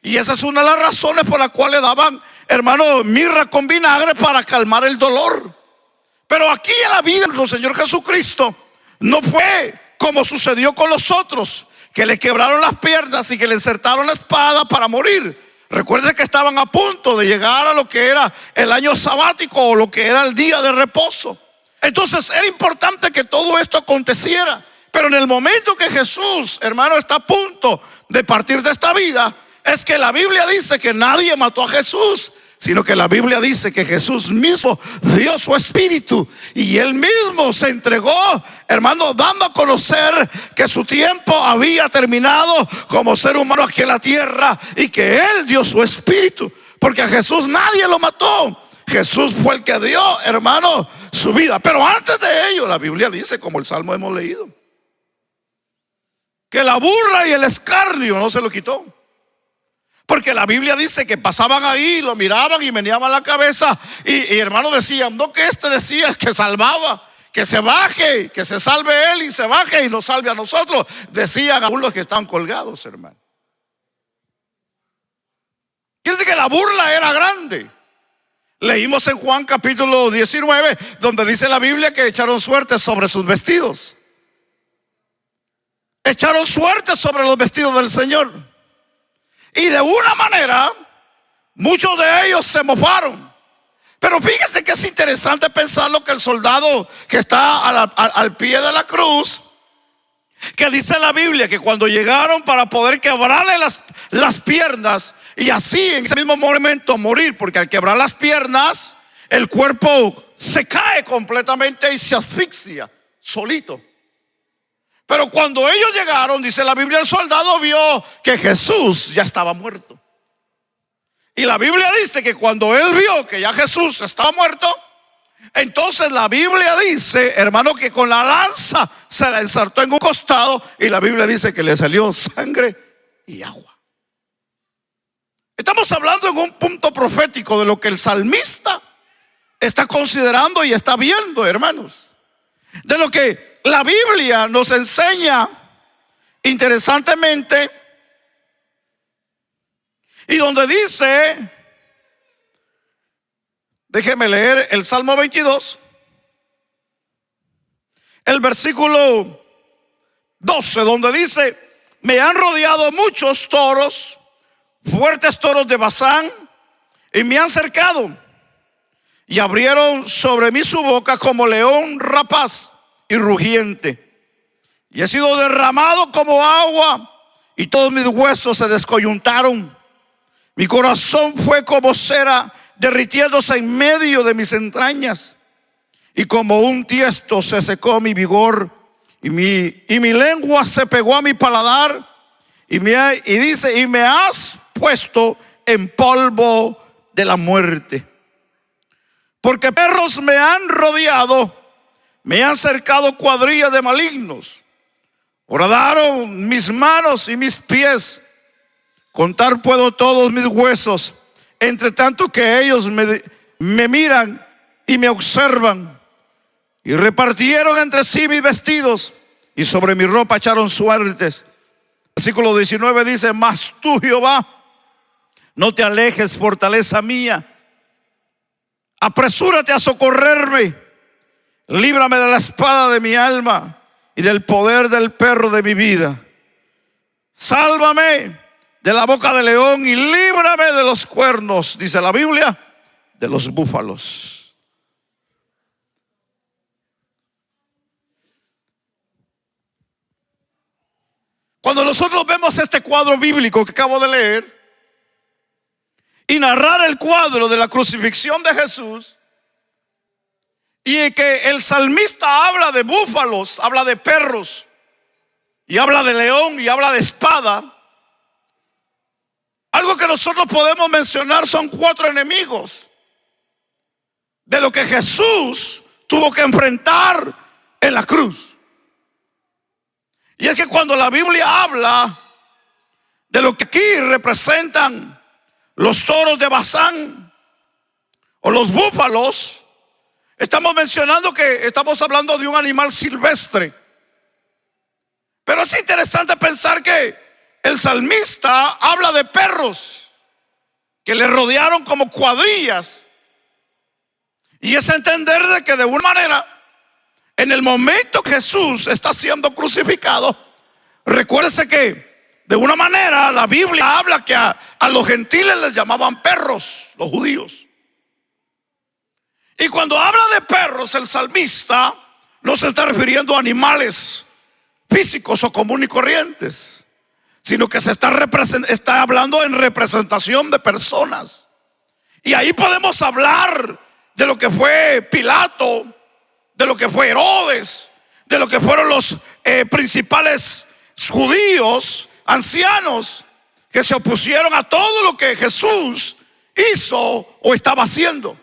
Y esa es una de las razones por las cuales daban, hermano, mirra con vinagre para calmar el dolor. Pero aquí en la vida de nuestro Señor Jesucristo no fue como sucedió con los otros, que le quebraron las piernas y que le insertaron la espada para morir. Recuerden que estaban a punto de llegar a lo que era el año sabático, o lo que era el día de reposo. Entonces era importante que todo esto aconteciera. Pero en el momento que Jesús, hermano, está a punto de partir de esta vida, es que la Biblia dice que nadie mató a Jesús, sino que la Biblia dice que Jesús mismo dio su espíritu, y él mismo se entregó, hermano, dando a conocer que su tiempo había terminado como ser humano aquí en la tierra, y que él dio su espíritu. Porque a Jesús nadie lo mató. Jesús fue el que dio, hermano, su vida. Pero antes de ello, la Biblia dice, como el Salmo hemos leído, que la burla y el escarnio no se lo quitó. Porque la Biblia dice que pasaban ahí, lo miraban y meneaban la cabeza, y hermanos decían, no, que este decía es que salvaba, que se baje, que se salve él y se baje y nos salve a nosotros. Decían aún los que estaban colgados, hermano. Quiere decir que la burla era grande. Leímos en Juan capítulo 19, donde dice la Biblia que echaron suerte sobre sus vestidos. Echaron suerte sobre los vestidos del Señor. Y de una manera, muchos de ellos se mofaron. Pero fíjense que es interesante pensar lo que el soldado que está al pie de la cruz, que dice la Biblia que cuando llegaron para poder quebrarle las piernas, y así en ese mismo momento morir, porque al quebrar las piernas el cuerpo se cae completamente y se asfixia solito. Pero cuando ellos llegaron, dice la Biblia, el soldado vio que Jesús ya estaba muerto. Y la Biblia dice que cuando él vio que ya Jesús estaba muerto, entonces la Biblia dice, hermano, que con la lanza se la ensartó en un costado, y la Biblia dice que le salió sangre y agua. Estamos hablando en un punto profético de lo que el salmista está considerando y está viendo, hermanos. De lo que la Biblia nos enseña interesantemente, y donde dice, déjeme leer el Salmo 22, el versículo 12, donde dice, me han rodeado muchos toros, fuertes toros de Basán, y me han cercado, y abrieron sobre mí su boca como león rapaz y rugiente, y he sido derramado como agua, y todos mis huesos se descoyuntaron. Mi corazón fue como cera derritiéndose en medio de mis entrañas, y como un tiesto se secó mi vigor, y mi lengua se pegó a mi paladar, y dice, y me has puesto en polvo de la muerte. Porque perros me han rodeado, me han cercado cuadrillas de malignos. Horadaron mis manos y mis pies. Contar puedo todos mis huesos, entre tanto que ellos me miran y me observan. Y repartieron entre sí mis vestidos, y sobre mi ropa echaron suertes. Versículo 19 dice, mas tú, Jehová, no te alejes, fortaleza mía. Apresúrate a socorrerme. Líbrame de la espada de mi alma y del poder del perro de mi vida. Sálvame de la boca del león y líbrame de los cuernos, dice la Biblia, de los búfalos. Cuando nosotros vemos este cuadro bíblico que acabo de leer y narrar el cuadro de la crucifixión de Jesús, y que el salmista habla de búfalos, habla de perros, y habla de león, y habla de espada, algo que nosotros podemos mencionar son 4 enemigos de lo que Jesús tuvo que enfrentar en la cruz. Y es que cuando la Biblia habla de lo que aquí representan los toros de Bazán o los búfalos, estamos mencionando que estamos hablando de un animal silvestre. Pero es interesante pensar que el salmista habla de perros que le rodearon como cuadrillas. Y es entender de que de una manera, en el momento que Jesús está siendo crucificado, recuérdese que de una manera la Biblia habla que a los gentiles les llamaban perros, los judíos. Y cuando habla de perros, el salmista no se está refiriendo a animales físicos o comunes y corrientes, sino que se está hablando en representación de personas. Y ahí podemos hablar de lo que fue Pilato, de lo que fue Herodes, de lo que fueron los principales judíos, ancianos, que se opusieron a todo lo que Jesús hizo o estaba haciendo.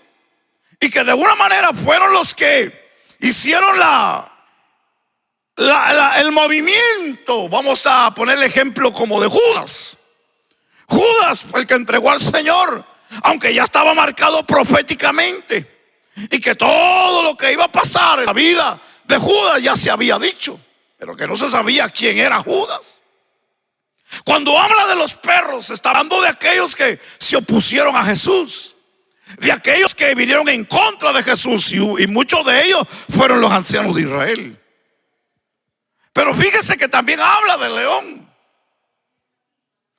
Y que de alguna manera fueron los que hicieron el movimiento. Vamos a poner el ejemplo como de Judas. Judas fue el que entregó al Señor, aunque ya estaba marcado proféticamente, y que todo lo que iba a pasar en la vida de Judas ya se había dicho, pero que no se sabía quién era Judas. Cuando habla de los perros, está hablando de aquellos que se opusieron a Jesús, de aquellos que vinieron en contra de Jesús, y muchos de ellos fueron los ancianos de Israel. Pero fíjese que también habla del león.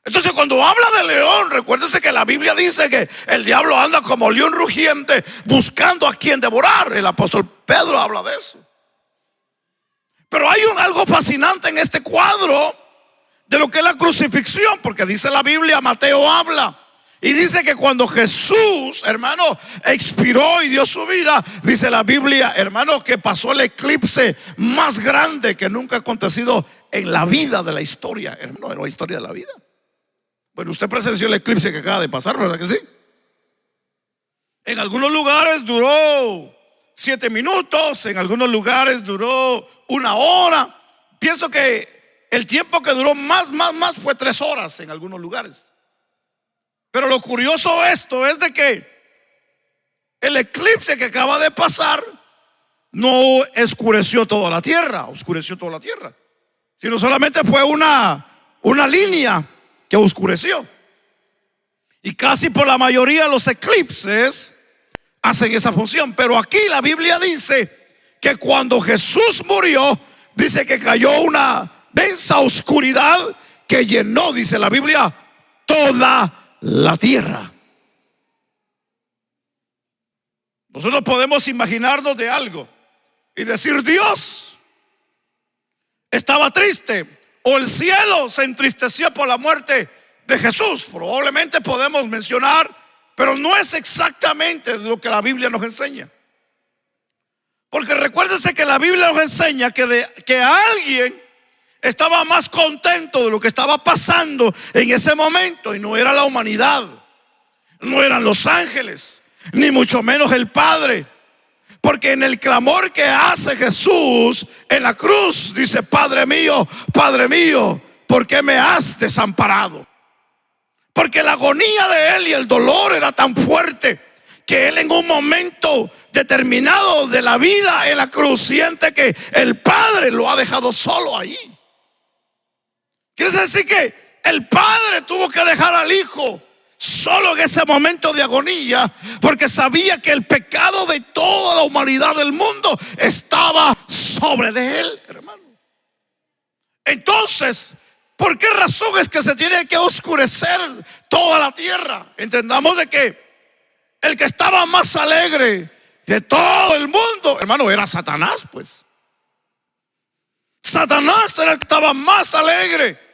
Entonces, cuando habla de león, recuérdese que la Biblia dice que el diablo anda como león rugiente buscando a quien devorar. El apóstol Pedro habla de eso. Pero hay algo fascinante en este cuadro de lo que es la crucifixión, porque dice la Biblia, Mateo habla y dice que cuando Jesús, hermano, expiró y dio su vida, dice la Biblia, hermano, que pasó el eclipse más grande que nunca ha acontecido en la vida de la historia, hermano, en la historia de la vida. Bueno, usted presenció el eclipse que acaba de pasar, ¿verdad que sí? En algunos lugares duró 7 minutos, en algunos lugares duró 1 hora. Pienso que el tiempo que duró más fue 3 horas en algunos lugares. Pero lo curioso esto es de que el eclipse que acaba de pasar no oscureció toda la tierra, sino solamente fue una línea que oscureció. Y casi por la mayoría de los eclipses hacen esa función. Pero aquí la Biblia dice que cuando Jesús murió, dice que cayó una densa oscuridad que llenó, dice la Biblia, toda la tierra. Nosotros podemos imaginarnos de algo y decir: Dios estaba triste, o el cielo se entristeció por la muerte de Jesús. Probablemente podemos mencionar, pero no es exactamente lo que la Biblia nos enseña. Porque recuérdese que la Biblia nos enseña que alguien estaba más contento de lo que estaba pasando en ese momento, y no era la humanidad, no eran los ángeles, ni mucho menos el Padre. Porque en el clamor que hace Jesús en la cruz, dice: Padre mío, ¿por qué me has desamparado? Porque la agonía de él y el dolor era tan fuerte que él, en un momento determinado de la vida en la cruz, siente que el Padre lo ha dejado solo ahí. Quiere decir que el Padre tuvo que dejar al Hijo solo en ese momento de agonía, porque sabía que el pecado de toda la humanidad del mundo estaba sobre de él, hermano. Entonces, ¿por qué razón es que se tiene que oscurecer toda la tierra? Entendamos de que el que estaba más alegre de todo el mundo, hermano, era Satanás, pues. Satanás era el que estaba más alegre.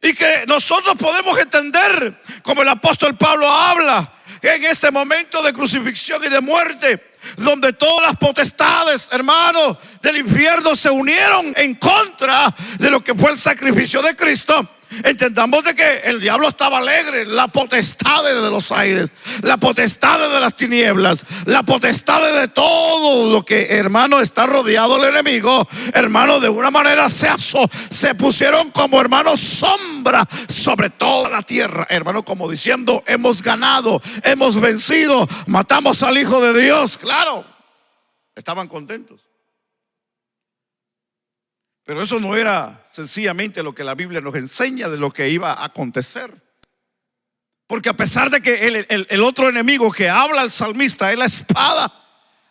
Y que nosotros podemos entender, como el apóstol Pablo habla, en este momento de crucifixión y de muerte, donde todas las potestades, hermanos, del infierno se unieron en contra de lo que fue el sacrificio de Cristo. Entendamos de que el diablo estaba alegre. La potestad de los aires, la potestad de las tinieblas, la potestad de todo lo que, hermano, está rodeado del enemigo, hermano, de una manera se pusieron como, hermano, sombra sobre toda la tierra, hermano, como diciendo: hemos ganado, hemos vencido, matamos al Hijo de Dios. Claro, estaban contentos. Pero eso no era sencillamente lo que la Biblia nos enseña de lo que iba a acontecer. Porque a pesar de que el otro enemigo que habla el salmista es la espada,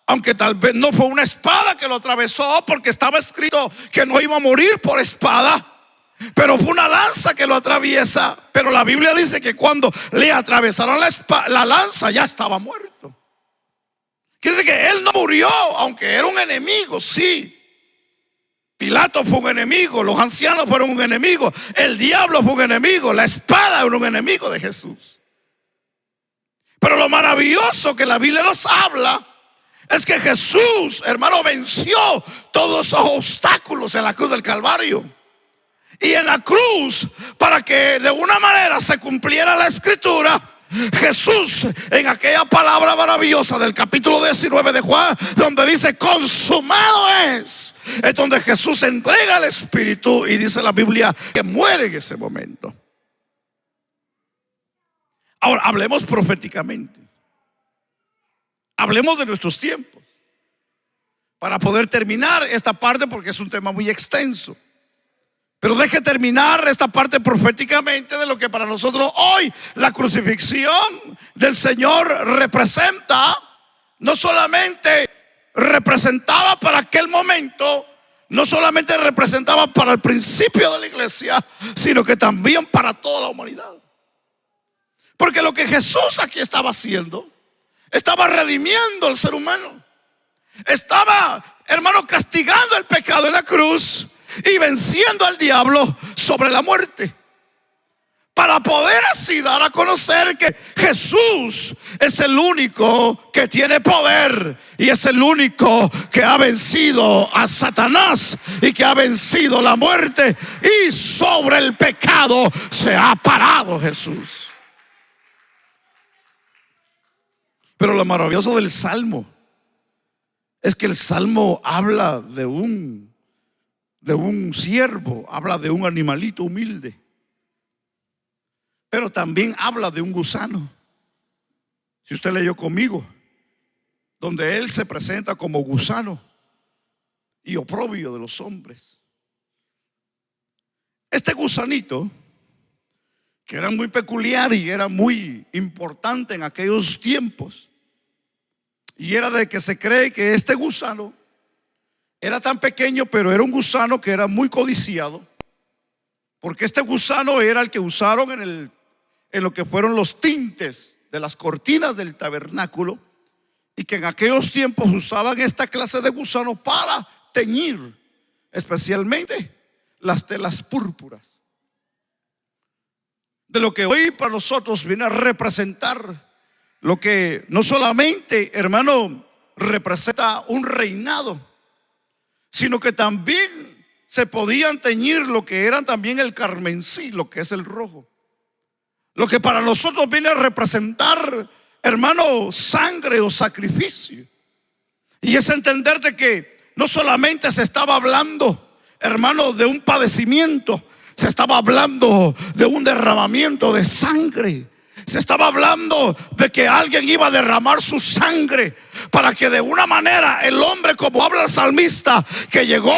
aunque tal vez no fue una espada que lo atravesó, porque estaba escrito que no iba a morir por espada, pero fue una lanza que lo atraviesa. Pero la Biblia dice que cuando le atravesaron la lanza, ya estaba muerto. Quiere decir que él no murió, aunque era un enemigo, sí. Pilato fue un enemigo, los ancianos fueron un enemigo, el diablo fue un enemigo, la espada era un enemigo de Jesús. Pero lo maravilloso que la Biblia nos habla es que Jesús, hermano, venció todos esos obstáculos en la cruz del Calvario. Y en la cruz, para que de una manera se cumpliera la escritura, Jesús, en aquella palabra maravillosa del capítulo 19 de Juan, donde dice: consumado es donde Jesús entrega el Espíritu, y dice la Biblia que muere en ese momento. Ahora hablemos proféticamente, hablemos de nuestros tiempos, para poder terminar esta parte, porque es un tema muy extenso. Pero deje terminar esta parte proféticamente de lo que para nosotros hoy la crucifixión del Señor representa. No solamente representaba para aquel momento, no solamente representaba para el principio de la iglesia, sino que también para toda la humanidad. Porque lo que Jesús aquí estaba haciendo, estaba redimiendo al ser humano. Estaba, hermano, castigando el pecado en la cruz y venciendo al diablo sobre la muerte, para poder así dar a conocer que Jesús es el único que tiene poder, y es el único que ha vencido a Satanás y que ha vencido la muerte, y sobre el pecado se ha parado Jesús. Pero lo maravilloso del Salmo es que el Salmo habla de un siervo, habla de un animalito humilde, pero también habla de un gusano. Si usted leyó conmigo, donde él se presenta como gusano y oprobio de los hombres. Este gusanito, que era muy peculiar y era muy importante en aquellos tiempos, y era de que se cree que este gusano era tan pequeño, pero era un gusano que era muy codiciado, porque este gusano era el que usaron en lo que fueron los tintes de las cortinas del tabernáculo, y que en aquellos tiempos usaban esta clase de gusano para teñir especialmente las telas púrpuras. De lo que hoy para nosotros viene a representar lo que no solamente, hermano, representa un reinado, sino que también se podían teñir lo que eran también el carmesí, lo que es el rojo. Lo que para nosotros viene a representar, hermano, sangre o sacrificio. Y es entender de que no solamente se estaba hablando, hermano, de un padecimiento, se estaba hablando de un derramamiento de sangre. Se estaba hablando de que alguien iba a derramar su sangre para que de una manera el hombre, como habla el salmista, que llegó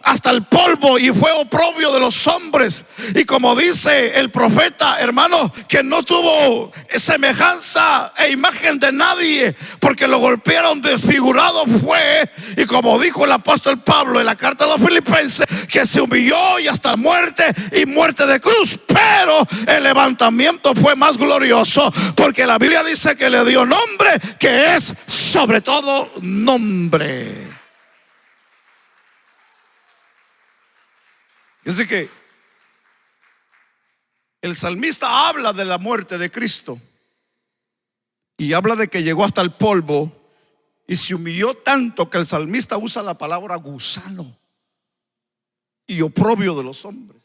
hasta el polvo y fue oprobio de los hombres, y como dice el profeta, hermano, que no tuvo semejanza e imagen de nadie, porque lo golpearon desfigurado fue, y como dijo el apóstol Pablo en la carta a los Filipenses, que se humilló y hasta muerte, y muerte de cruz, pero el levantamiento fue más glorioso, porque la Biblia dice que le dio nombre que es sobre todo nombre. Así que el salmista habla de la muerte de Cristo y habla de que llegó hasta el polvo y se humilló tanto que el salmista usa la palabra gusano y oprobio de los hombres.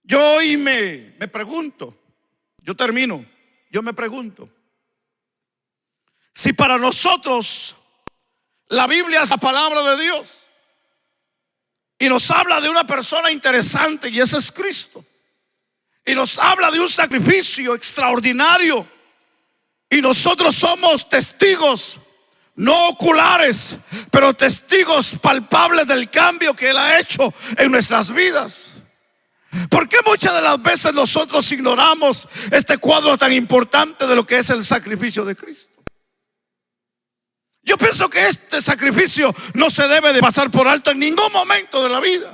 Yo hoy me pregunto, yo termino, yo me pregunto, si para nosotros la Biblia es la palabra de Dios y nos habla de una persona interesante, y ese es Cristo, y nos habla de un sacrificio extraordinario, y nosotros somos testigos, no oculares, pero testigos palpables del cambio que Él ha hecho en nuestras vidas. ¿Por qué muchas de las veces nosotros ignoramos este cuadro tan importante de lo que es el sacrificio de Cristo? Yo pienso que este sacrificio no se debe de pasar por alto en ningún momento de la vida.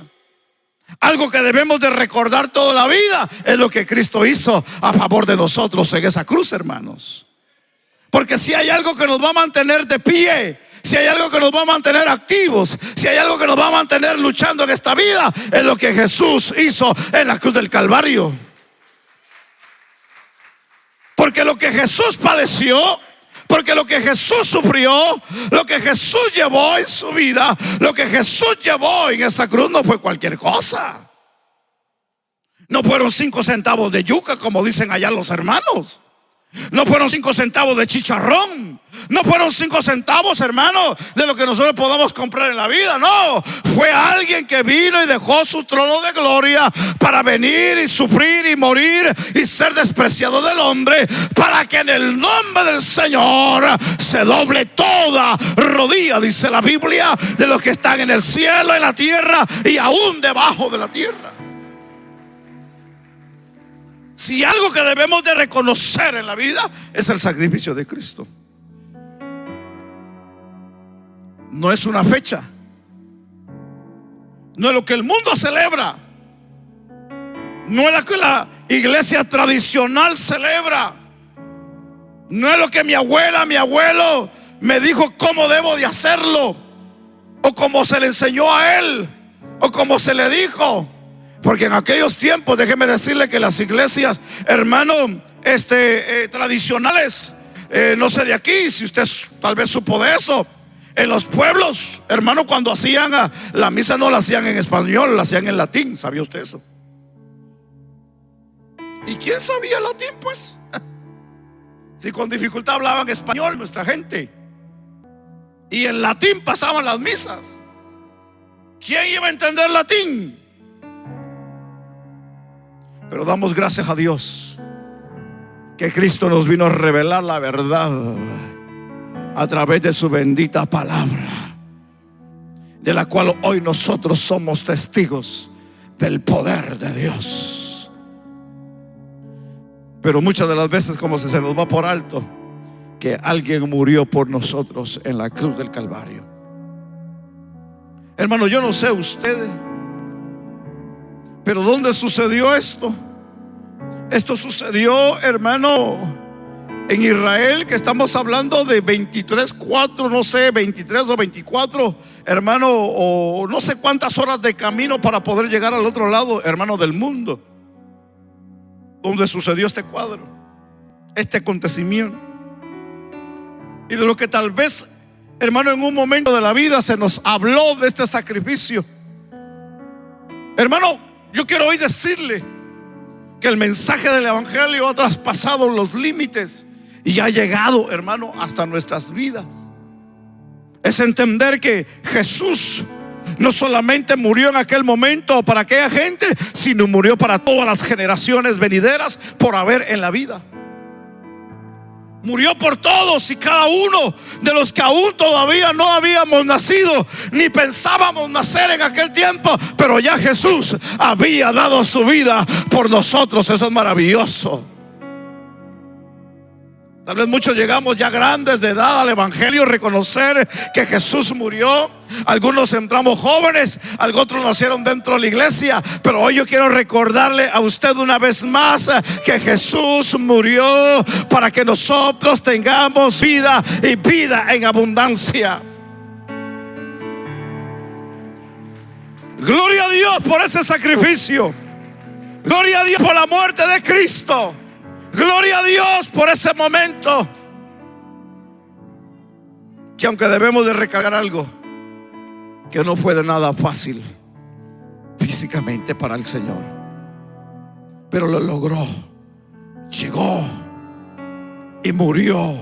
Algo que debemos de recordar toda la vida es lo que Cristo hizo a favor de nosotros en esa cruz, hermanos. Porque si hay algo que nos va a mantener de pie, si hay algo que nos va a mantener activos, si hay algo que nos va a mantener luchando en esta vida, es lo que Jesús hizo en la cruz del Calvario. Porque lo que Jesús padeció, porque lo que Jesús sufrió, lo que Jesús llevó en su vida, lo que Jesús llevó en esa cruz no fue cualquier cosa. No fueron 5 centavos de yuca, como dicen allá los hermanos. No fueron 5 centavos de chicharrón. No fueron 5 centavos, hermano, de lo que nosotros podamos comprar en la vida. No, fue alguien que vino y dejó su trono de gloria para venir y sufrir y morir y ser despreciado del hombre, para que en el nombre del Señor se doble toda rodilla, dice la Biblia, de los que están en el cielo, en la tierra y aún debajo de la tierra. Si algo que debemos de reconocer en la vida es el sacrificio de Cristo. No es una fecha, no es lo que el mundo celebra, no es lo que la iglesia tradicional celebra, no es lo que mi abuela, mi abuelo me dijo cómo debo de hacerlo, o cómo se le enseñó a él, o cómo se le dijo. Porque en aquellos tiempos, déjeme decirle que las iglesias, hermano, tradicionales, no sé de aquí, si usted tal vez supo de eso, en los pueblos, hermano, cuando hacían la misa no la hacían en español, la hacían en latín. ¿Sabía usted eso? ¿Y quién sabía latín, pues? Si con dificultad hablaban español nuestra gente, y en latín pasaban las misas, ¿quién iba a entender latín? Pero damos gracias a Dios que Cristo nos vino a revelar la verdad a través de su bendita palabra, de la cual hoy nosotros somos testigos del poder de Dios. Pero muchas de las veces, como si se nos va por alto, que alguien murió por nosotros en la cruz del Calvario. Hermano, yo no sé ustedes, pero ¿dónde sucedió esto? Esto sucedió, hermano, en Israel, que estamos hablando de 23, 23 o 24, hermano, o no sé cuántas horas de camino para poder llegar al otro lado, hermano, del mundo, donde sucedió este cuadro, este acontecimiento. Y de lo que tal vez, hermano, en un momento de la vida se nos habló de este sacrificio. Hermano, yo quiero hoy decirle que el mensaje del evangelio ha traspasado los límites y ha llegado, hermano, hasta nuestras vidas. Es entender que Jesús no solamente murió en aquel momento para aquella gente, sino murió para todas las generaciones venideras por haber en la vida. Murió por todos y cada uno de los que aún todavía no habíamos nacido, ni pensábamos nacer en aquel tiempo, pero ya Jesús había dado su vida por nosotros. Eso es maravilloso. Tal vez muchos llegamos ya grandes de edad al evangelio, reconocer que Jesús murió. Algunos entramos jóvenes, otros nacieron dentro de la iglesia, pero hoy yo quiero recordarle a usted una vez más que Jesús murió para que nosotros tengamos vida y vida en abundancia. Gloria a Dios por ese sacrificio. Gloria a Dios por la muerte de Cristo. Gloria a Dios por ese momento. Que aunque debemos de recalcar algo, que no fue de nada fácil físicamente para el Señor, pero lo logró. Llegó y murió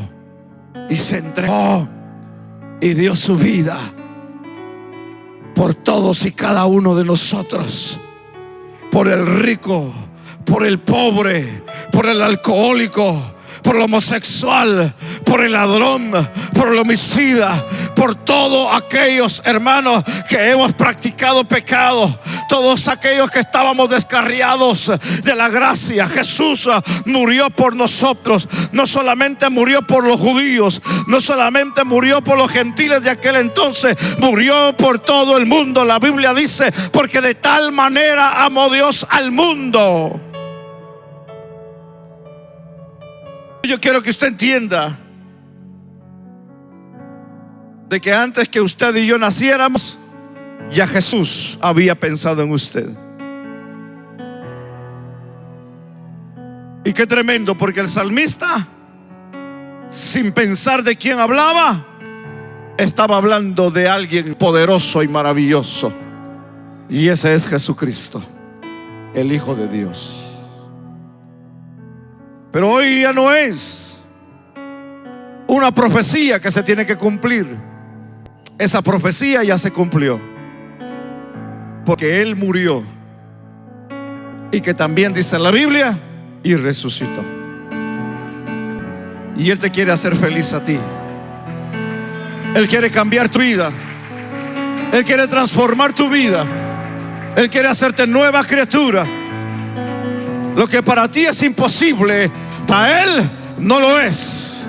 y se entregó y dio su vida por todos y cada uno de nosotros, por el rico, por el pobre, por el alcohólico, por el homosexual, por el ladrón, por el homicida, por todos aquellos hermanos que hemos practicado pecado, todos aquellos que estábamos descarriados de la gracia. Jesús murió por nosotros. No solamente murió por los judíos, no solamente murió por los gentiles de aquel entonces, murió por todo el mundo. La Biblia dice: porque de tal manera amó Dios al mundo. Yo quiero que usted entienda de que antes que usted y yo naciéramos, ya Jesús había pensado en usted. Y qué tremendo, porque el salmista, sin pensar de quién hablaba, estaba hablando de alguien poderoso y maravilloso. Y ese es Jesucristo, el Hijo de Dios. Pero hoy ya no es una profecía que se tiene que cumplir. Esa profecía ya se cumplió, porque Él murió, y que también dice la Biblia, y resucitó. Y Él te quiere hacer feliz a ti. Él quiere cambiar tu vida. Él quiere transformar tu vida. Él quiere hacerte nueva criatura. Lo que para ti es imposible, para Él no lo es,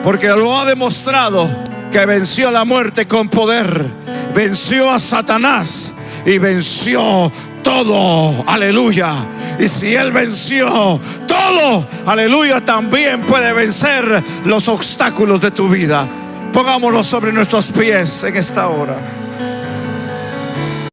porque lo ha demostrado, que venció la muerte con poder, venció a Satanás y venció todo. Aleluya. Y si Él venció todo, aleluya, también puede vencer los obstáculos de tu vida. Pongámonos sobre nuestros pies en esta hora.